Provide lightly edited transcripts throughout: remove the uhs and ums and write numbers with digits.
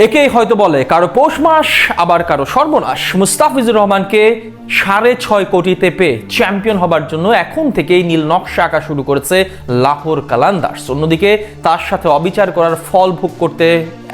একেই হয়তো বলে কারো পৌষ মাস, আবার কারো সর্বনাশ। মুস্তাফিজুর রহমানকে 6.5 কোটিতে পেয়ে চ্যাম্পিয়ন হবার জন্য এখন থেকেই নীল নকশা আঁকা শুরু করেছে লাহোর কালান্দার্স। অন্যদিকে তার সাথে অবিচার করার ফল ভোগ করতে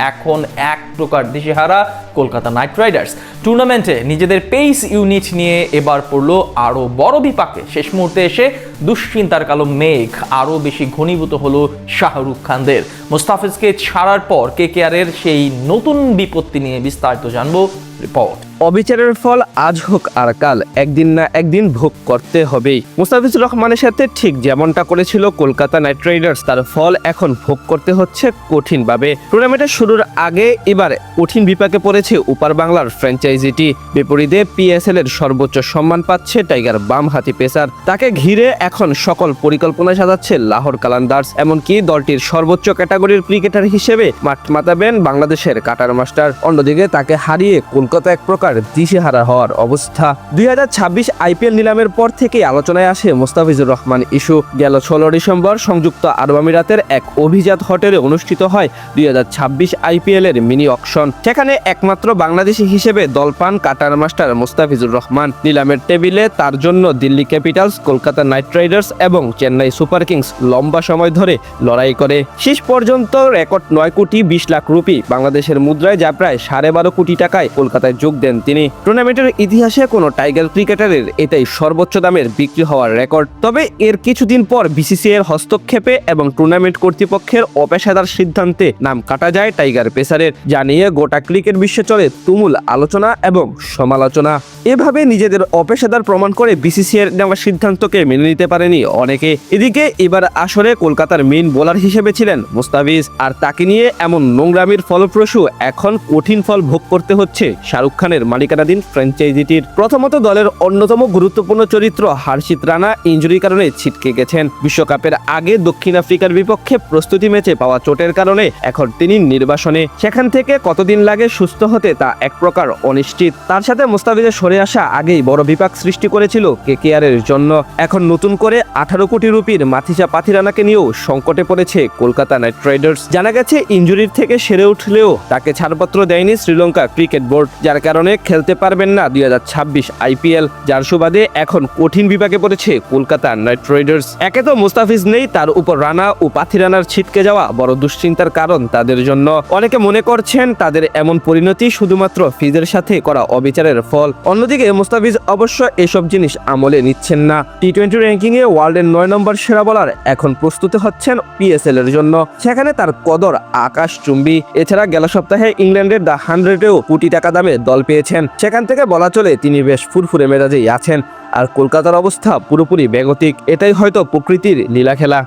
এখন এক প্রকার দিশেহারা কলকাতা নাইট রাইডার্স। টুর্নামেন্টে নিজেদের পেস ইউনিট নিয়ে এবার পড়লো আরও বড় বিপাকে। শেষ মুহূর্তে এসে দুশ্চিন্তার কালো মেঘ আরও বেশি ঘনীভূত হলো শাহরুখ খানদের। মুস্তাফিজকে ছাড়ার পর কেকেআরের সেই নতুন বিপত্তি নিয়ে বিস্তারিত জানবো রিপোর্ট। অবিচারের ফল আজ হোক আর কাল, একদিন না একদিন ভোগ করতে হবেই। মুস্তাফিজুর রহমানের সাথে ঠিক যেমনটা করেছিল কলকাতা নাইট রাইডার্স, তার ফল এখন ভোগ করতে হচ্ছে কঠিনভাবে। টুর্নামেন্টের শুরুর আগে এবার কঠিন বিপাকে পড়েছে উপার বাংলার ফ্র্যাঞ্চাইজিটি। বিপরীতে পিএসএল এর সর্বোচ্চ সম্মান পাচ্ছে টাইগার বামহাতি পেসার। তাকে ঘিরে এখন সকল পরিকল্পনা সাজাচ্ছে লাহোর কালান্দার্স। এমনকি দলটির সর্বোচ্চ ক্যাটাগরির ক্রিকেটার হিসেবে মাঠ মাতাবেন বাংলাদেশের কাটার মাস্টার। অন্যদিকে তাকে হারিয়ে কলকাতা এক প্রকার দিশেহারা হওয়ার অবস্থা। 2026 আইপিএল নিলামের পর থেকেই আলোচনায় আসে মুস্তাফিজুর রহমান ইস্যু। গেল 16 ডিসেম্বর সংযুক্ত আরব আমিরাতের এক অভিজাত হোটেলে অনুষ্ঠিত হয় 2026 আইপিএল এর মিনি অকশন। সেখানে একমাত্র বাংলাদেশি হিসেবে দল পান কাটার মাস্টার মুস্তাফিজুর রহমান। নিলামের টেবিলে তার জন্য Delhi Capitals, Kolkata night Riders এবং চেন্নাই সুপার কিংস লম্বা সময় ধরে লড়াই করে। শেষ পর্যন্ত রেকর্ড 9 কোটি 20 লাখ রুপি, বাংলাদেশের মুদ্রায় যা প্রায় 12.5 কোটি টাকায় কলকাতায় যোগ দেন তিনি। টুর্নামেন্টের ইতিহাসে কোনো টাইগার ক্রিকেটারের এটাই সর্বোচ্চ দামের বিক্রি হওয়ার রেকর্ড। তবে এর কিছুদিন পর বিসিসিআই এর হস্তক্ষেপে এবং টুর্নামেন্ট কর্তৃপক্ষের অপেশাদার সিদ্ধান্তে নাম কাটা যায় টাইগার পেসারের, যা নিয়ে গোটা ক্রিকেট বিশ্বে চলে তুমুল আলোচনা এবং সমালোচনা। এভাবে নিজেদের অপেশাদার প্রমাণ করে বিসিসিআই এর নেওয়া সিদ্ধান্তকে মেনে নিতে পারেনি অনেকে। এদিকে এবার আসরে কলকাতার মেইন বোলার হিসেবে ছিলেন মুস্তাফিজ, আর তাকে নিয়ে এমন নোংরামির ফলপ্রসূ এখন কঠিন ফল ভোগ করতে হচ্ছে শাহরুখ খানের মালিকানাধীন ফ্র্যাঞ্চাইজিটির। প্রথমত দলের অন্যতম গুরুত্বপূর্ণ চরিত্র হর্ষিত রানা ইনজুরির কারণে ছিটকে গেছেন। বিশ্বকাপের আগে দক্ষিণ আফ্রিকার বিপক্ষে প্রস্তুতি ম্যাচে পাওয়া চোটের কারণে এখন তিনি নির্বাসনে। সেখান থেকে কতদিন লাগে সুস্থ হতে তা এক প্রকার অনিশ্চিত। তার সাথে মুস্তাফিজের সরে আসা আগেই বড় বিপাক সৃষ্টি করেছিল কেকেআর এর জন্য। এখন নতুন করে 18 কোটি রুপির মাথিসা পাথিরানাকে নিয়েও সংকটে পড়েছে কলকাতা নাইট রাইডার্স। জানা গেছে ইনজুরির থেকে সেরে উঠলেও তাকে ছাড়পত্র দেয়নি শ্রীলঙ্কা ক্রিকেট বোর্ড, যার কারণে খেলতে পারবেন না 2026 আইপিএল। যার সুবাদে এখন কঠিন বিপাকে পড়েছে কলকাতা নাইট রাইডার্স। একে তো মুস্তাফিজ নেই, তার উপর রানা ও পাথিরানার ছিটকে যাওয়া বড় দুশ্চিন্তার কারণ তাদের জন্য। অনেকে মনে করছেন তাদের এমন পরিণতি শুধুমাত্র ফিজের সাথে করা অবিচারের ফল। অন্যদিকে মুস্তাফিজ অবশ্য এসব জিনিস আমলে নিচ্ছেন না। টি20 র্যাঙ্কিং এ ওয়ার্ল্ডের 9 নম্বর সেরা বলার এখন প্রস্তুত হচ্ছেন পিএসএল এর জন্য। সেখানে তার কদর আকাশচুম্বী। এছাড়া গেল সপ্তাহে ইংল্যান্ডের দ্য 100-এও কোটি টাকা দামে দল পেয়েছেন। সেখান থেকে বলা চলে তিনি বেশ ফুরফুরে মেজাজেই আছেন। আর কলকাতার অবস্থা পুরোপুরি বেগতিক। এটাই হয়তো প্রকৃতির লীলা খেলা।